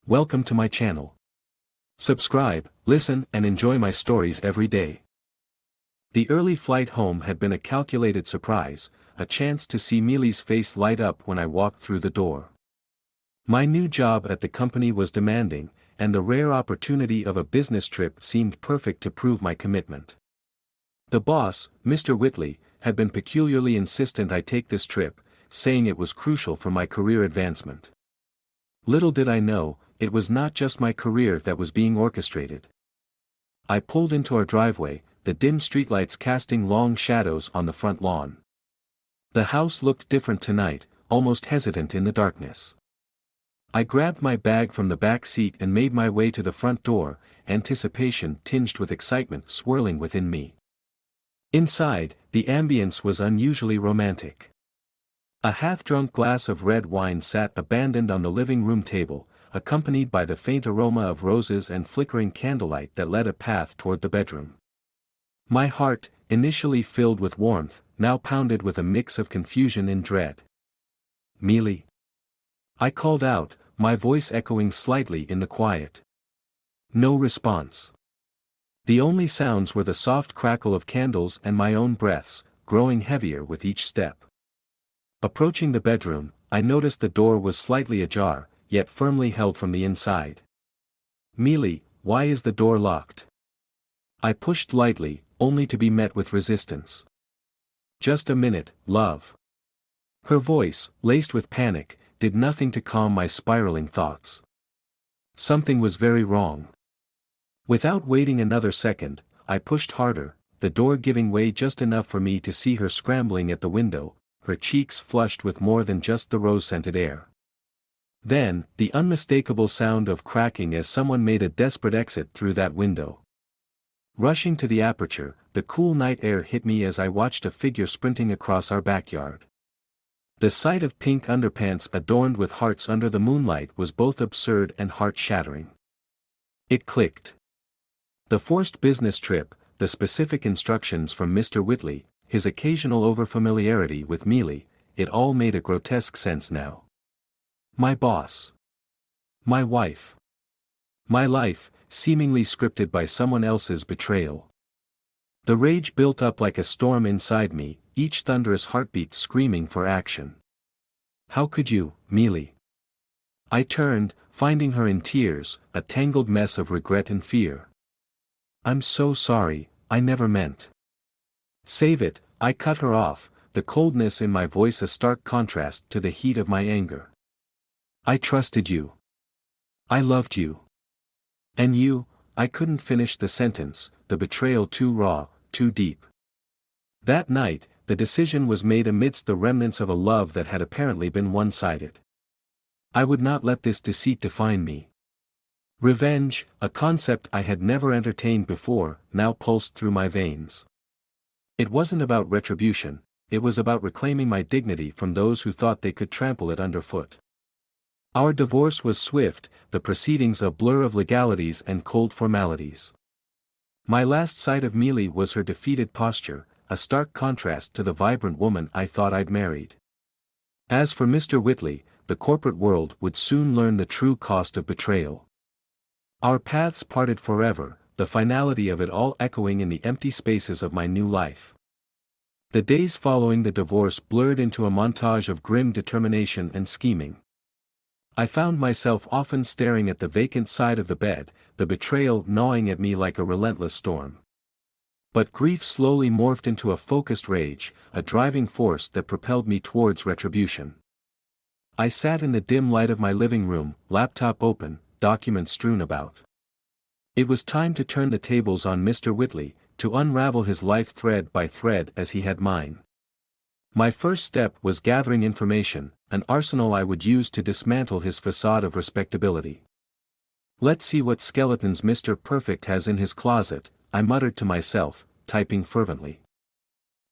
Welcome to my channel. Subscribe, listen and enjoy my stories every day. The early flight home had been a calculated surprise, a chance to see Mealy's face light up when I walked through the door. My new job at the company was demanding, and the rare opportunity of a business trip seemed perfect to prove my commitment. The boss, Mr. Whitley, had been peculiarly insistent I take this trip, saying it was crucial for my career advancement. Little did I know, it was not just my career that was being orchestrated. I pulled into our driveway, the dim streetlights casting long shadows on the front lawn. The house looked different tonight, almost hesitant in the darkness. I grabbed my bag from the back seat and made my way to the front door, anticipation tinged with excitement swirling within me. Inside, the ambience was unusually romantic. A half-drunk glass of red wine sat abandoned on the living room table, accompanied by the faint aroma of roses and flickering candlelight that led a path toward the bedroom. My heart, initially filled with warmth, now pounded with a mix of confusion and dread. "Mealy?" I called out, my voice echoing slightly in the quiet. No response. The only sounds were the soft crackle of candles and my own breaths, growing heavier with each step. Approaching the bedroom, I noticed the door was slightly ajar, yet firmly held from the inside. "Mealy, why is the door locked?" I pushed lightly, only to be met with resistance. "Just a minute, love." Her voice, laced with panic, did nothing to calm my spiraling thoughts. Something was very wrong. Without waiting another second, I pushed harder, the door giving way just enough for me to see her scrambling at the window, her cheeks flushed with more than just the rose-scented air. Then, the unmistakable sound of cracking as someone made a desperate exit through that window. Rushing to the aperture, the cool night air hit me as I watched a figure sprinting across our backyard. The sight of pink underpants adorned with hearts under the moonlight was both absurd and heart-shattering. It clicked. The forced business trip, the specific instructions from Mr. Whitley, his occasional overfamiliarity with Mealy, it all made a grotesque sense now. My boss. My wife. My life, seemingly scripted by someone else's betrayal. The rage built up like a storm inside me, each thunderous heartbeat screaming for action. "How could you, Mealy?" I turned, finding her in tears, a tangled mess of regret and fear. "I'm so sorry, I never meant." "Save it," I cut her off, the coldness in my voice a stark contrast to the heat of my anger. "I trusted you. I loved you. And you," I couldn't finish the sentence, the betrayal too raw, too deep. That night, the decision was made amidst the remnants of a love that had apparently been one-sided. I would not let this deceit define me. Revenge, a concept I had never entertained before, now pulsed through my veins. It wasn't about retribution, it was about reclaiming my dignity from those who thought they could trample it underfoot. Our divorce was swift, the proceedings a blur of legalities and cold formalities. My last sight of Mealy was her defeated posture, a stark contrast to the vibrant woman I thought I'd married. As for Mr. Whitley, the corporate world would soon learn the true cost of betrayal. Our paths parted forever, the finality of it all echoing in the empty spaces of my new life. The days following the divorce blurred into a montage of grim determination and scheming. I found myself often staring at the vacant side of the bed, the betrayal gnawing at me like a relentless storm. But grief slowly morphed into a focused rage, a driving force that propelled me towards retribution. I sat in the dim light of my living room, laptop open, documents strewn about. It was time to turn the tables on Mr. Whitley, to unravel his life thread by thread as he had mine. My first step was gathering information, an arsenal I would use to dismantle his facade of respectability. "Let's see what skeletons Mr. Perfect has in his closet," I muttered to myself, typing fervently.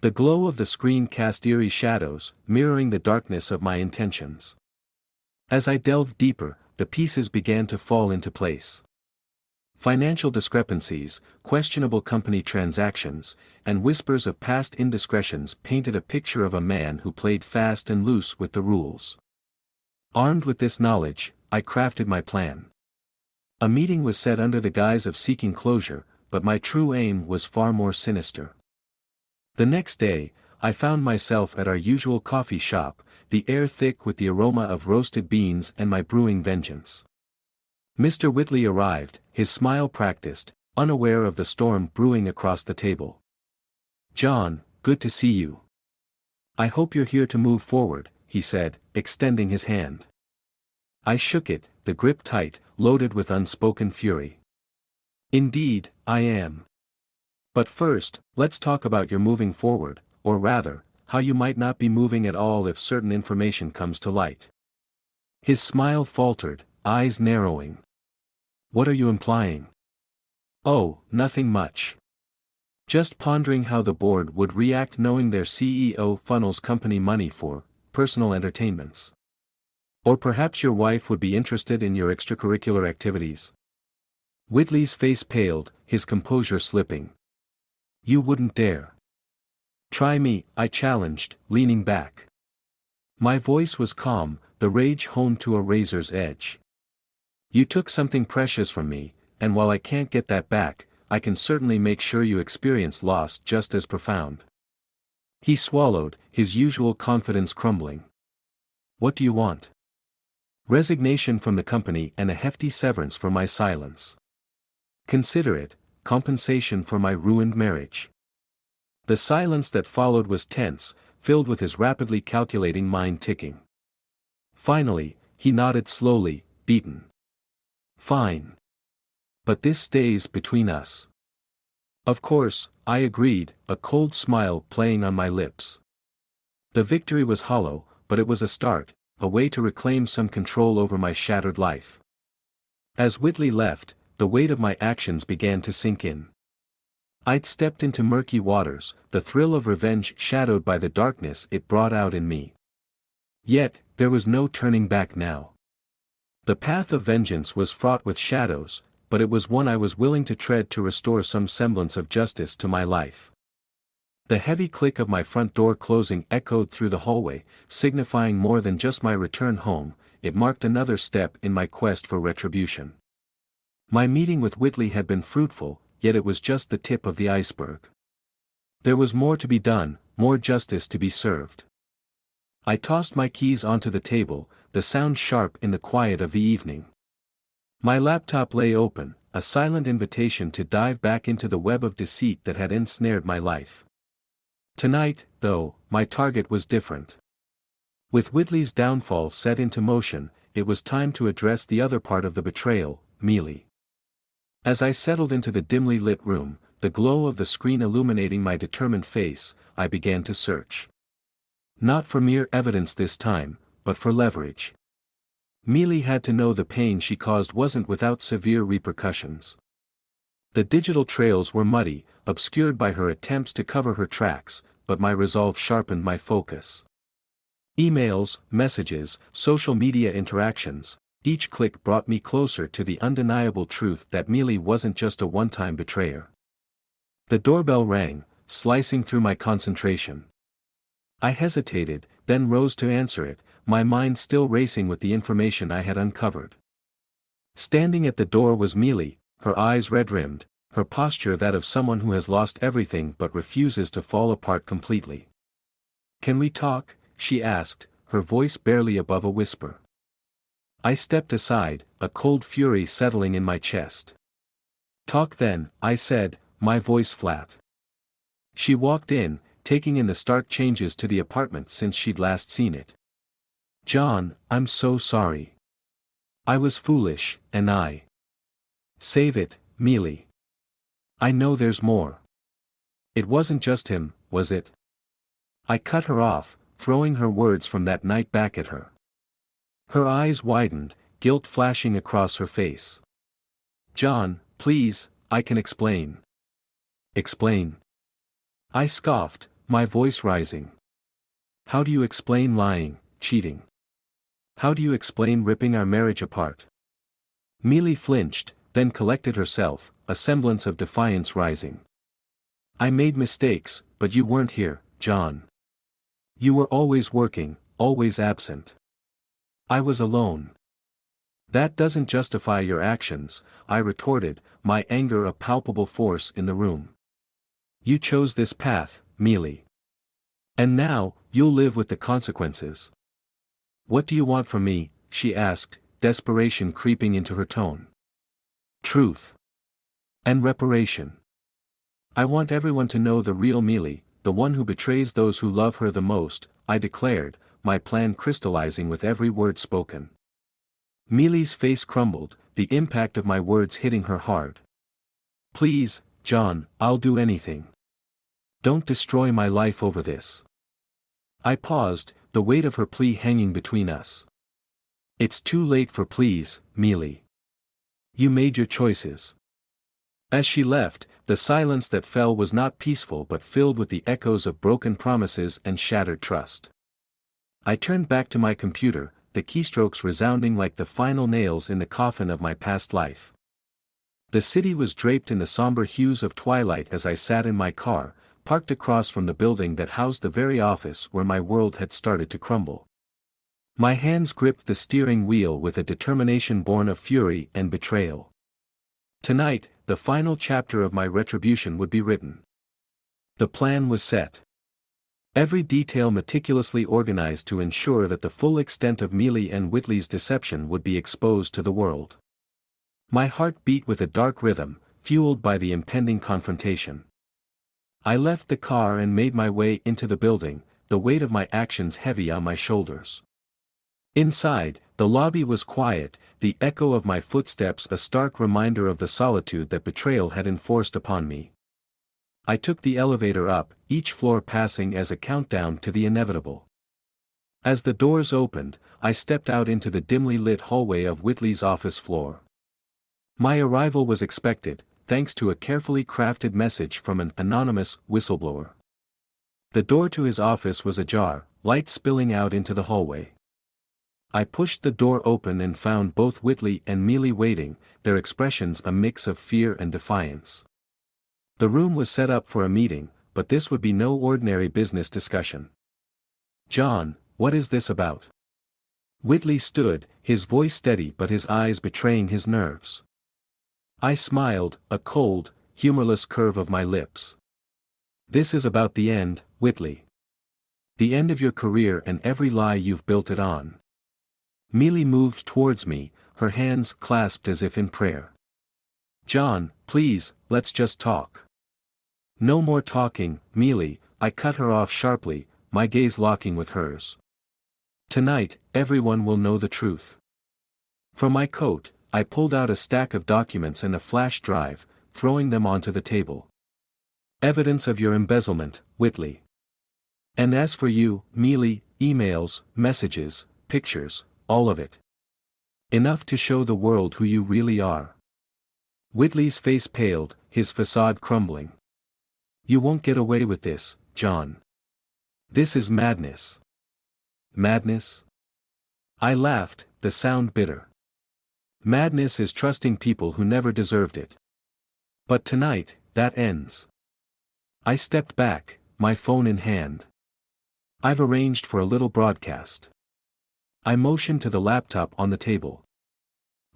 The glow of the screen cast eerie shadows, mirroring the darkness of my intentions. As I delved deeper, the pieces began to fall into place. Financial discrepancies, questionable company transactions, and whispers of past indiscretions painted a picture of a man who played fast and loose with the rules. Armed with this knowledge, I crafted my plan. A meeting was set under the guise of seeking closure, but my true aim was far more sinister. The next day, I found myself at our usual coffee shop, the air thick with the aroma of roasted beans and my brewing vengeance. Mr. Whitley arrived, his smile practiced, unaware of the storm brewing across the table. "John, good to see you. I hope you're here to move forward," he said, extending his hand. I shook it, the grip tight, loaded with unspoken fury. "Indeed, I am. But first, let's talk about your moving forward, or rather, how you might not be moving at all if certain information comes to light." His smile faltered, eyes narrowing. "What are you implying?" "Oh, nothing much. Just pondering how the board would react knowing their CEO funnels company money for personal entertainments. Or perhaps your wife would be interested in your extracurricular activities." Whitley's face paled, his composure slipping. "You wouldn't dare." "Try me," I challenged, leaning back. My voice was calm, the rage honed to a razor's edge. "You took something precious from me, and while I can't get that back, I can certainly make sure you experience loss just as profound." He swallowed, his usual confidence crumbling. "What do you want?" "Resignation from the company and a hefty severance for my silence. Consider it compensation for my ruined marriage." The silence that followed was tense, filled with his rapidly calculating mind ticking. Finally, he nodded slowly, beaten. "Fine. But this stays between us." "Of course," I agreed, a cold smile playing on my lips. The victory was hollow, but it was a start, a way to reclaim some control over my shattered life. As Whitley left, the weight of my actions began to sink in. I'd stepped into murky waters, the thrill of revenge shadowed by the darkness it brought out in me. Yet, there was no turning back now. The path of vengeance was fraught with shadows, but it was one I was willing to tread to restore some semblance of justice to my life. The heavy click of my front door closing echoed through the hallway, signifying more than just my return home. It marked another step in my quest for retribution. My meeting with Whitley had been fruitful, yet it was just the tip of the iceberg. There was more to be done, more justice to be served. I tossed my keys onto the table, the sound sharp in the quiet of the evening. My laptop lay open, a silent invitation to dive back into the web of deceit that had ensnared my life. Tonight, though, my target was different. With Whitley's downfall set into motion, it was time to address the other part of the betrayal, Mealy. As I settled into the dimly lit room, the glow of the screen illuminating my determined face, I began to search. Not for mere evidence this time, but for leverage. Mealy had to know the pain she caused wasn't without severe repercussions. The digital trails were muddy, obscured by her attempts to cover her tracks, but my resolve sharpened my focus. Emails, messages, social media interactions, each click brought me closer to the undeniable truth that Mealy wasn't just a one-time betrayer. The doorbell rang, slicing through my concentration. I hesitated, then rose to answer it, my mind still racing with the information I had uncovered. Standing at the door was Mealy, her eyes red-rimmed, her posture that of someone who has lost everything but refuses to fall apart completely. "Can we talk?" she asked, her voice barely above a whisper. I stepped aside, a cold fury settling in my chest. "Talk then," I said, my voice flat. She walked in, taking in the stark changes to the apartment since she'd last seen it. "John, I'm so sorry. I was foolish, and I..." "Save it, Mealy. I know there's more. It wasn't just him, was it?" I cut her off, throwing her words from that night back at her. Her eyes widened, guilt flashing across her face. "John, please, I can explain." "Explain?" I scoffed, my voice rising. "How do you explain lying, cheating? How do you explain ripping our marriage apart?" Mealy flinched, then collected herself, a semblance of defiance rising. "I made mistakes, but you weren't here, John. You were always working, always absent. I was alone. That doesn't justify your actions, I retorted, my anger a palpable force in the room. You chose this path, Mealy. And now, you'll live with the consequences. What do you want from me? She asked, desperation creeping into her tone. Truth. And reparation. I want everyone to know the real Mealy, the one who betrays those who love her the most, I declared, my plan crystallizing with every word spoken. Mealy's face crumbled, the impact of my words hitting her hard. Please, John, I'll do anything. Don't destroy my life over this. I paused, the weight of her plea hanging between us. It's too late for pleas, Mealy. You made your choices. As she left, the silence that fell was not peaceful but filled with the echoes of broken promises and shattered trust. I turned back to my computer, the keystrokes resounding like the final nails in the coffin of my past life. The city was draped in the somber hues of twilight as I sat in my car, parked across from the building that housed the very office where my world had started to crumble. My hands gripped the steering wheel with a determination born of fury and betrayal. Tonight, the final chapter of my retribution would be written. The plan was set. Every detail meticulously organized to ensure that the full extent of Mealy and Whitley's deception would be exposed to the world. My heart beat with a dark rhythm, fueled by the impending confrontation. I left the car and made my way into the building, the weight of my actions heavy on my shoulders. Inside, the lobby was quiet, the echo of my footsteps a stark reminder of the solitude that betrayal had enforced upon me. I took the elevator up, each floor passing as a countdown to the inevitable. As the doors opened, I stepped out into the dimly lit hallway of Whitley's office floor. My arrival was expected, thanks to a carefully crafted message from an anonymous whistleblower. The door to his office was ajar, light spilling out into the hallway. I pushed the door open and found both Whitley and Mealy waiting, their expressions a mix of fear and defiance. The room was set up for a meeting, but this would be no ordinary business discussion. John, what is this about? Whitley stood, his voice steady but his eyes betraying his nerves. I smiled, a cold, humorless curve of my lips. This is about the end, Whitley. The end of your career and every lie you've built it on. Mealy moved towards me, her hands clasped as if in prayer. John, please, let's just talk. No more talking, Mealy, I cut her off sharply, my gaze locking with hers. Tonight, everyone will know the truth. From my coat, I pulled out a stack of documents and a flash drive, throwing them onto the table. Evidence of your embezzlement, Whitley. And as for you, Mealy, emails, messages, pictures, all of it. Enough to show the world who you really are. Whitley's face paled, his facade crumbling. You won't get away with this, John. This is madness. Madness? I laughed, the sound bitter. Madness is trusting people who never deserved it. But tonight, that ends. I stepped back, my phone in hand. I've arranged for a little broadcast. I motioned to the laptop on the table.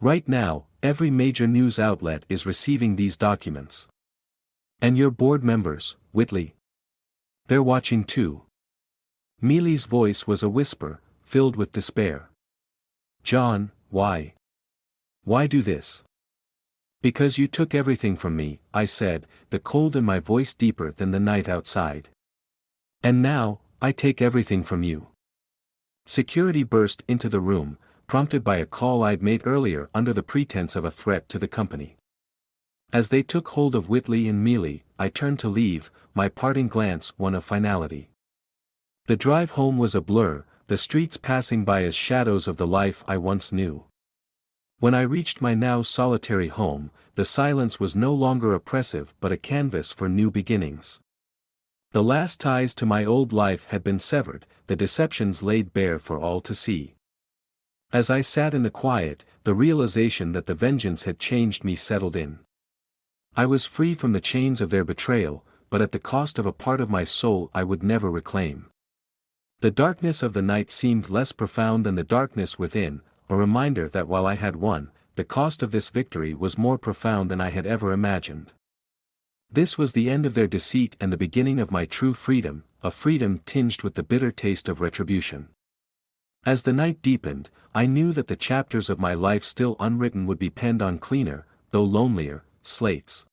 Right now, every major news outlet is receiving these documents. And your board members, Whitley? They're watching too. Mealy's voice was a whisper, filled with despair. John, why? Why do this? Because you took everything from me, I said, the cold in my voice deeper than the night outside. And now, I take everything from you. Security burst into the room, prompted by a call I'd made earlier under the pretense of a threat to the company. As they took hold of Whitley and Mealy, I turned to leave, my parting glance one of finality. The drive home was a blur, the streets passing by as shadows of the life I once knew. When I reached my now solitary home, the silence was no longer oppressive but a canvas for new beginnings. The last ties to my old life had been severed, the deceptions laid bare for all to see. As I sat in the quiet, the realization that the vengeance had changed me settled in. I was free from the chains of their betrayal, but at the cost of a part of my soul I would never reclaim. The darkness of the night seemed less profound than the darkness within, a reminder that while I had won, the cost of this victory was more profound than I had ever imagined. This was the end of their deceit and the beginning of my true freedom, a freedom tinged with the bitter taste of retribution. As the night deepened, I knew that the chapters of my life still unwritten would be penned on cleaner, though lonelier, slates.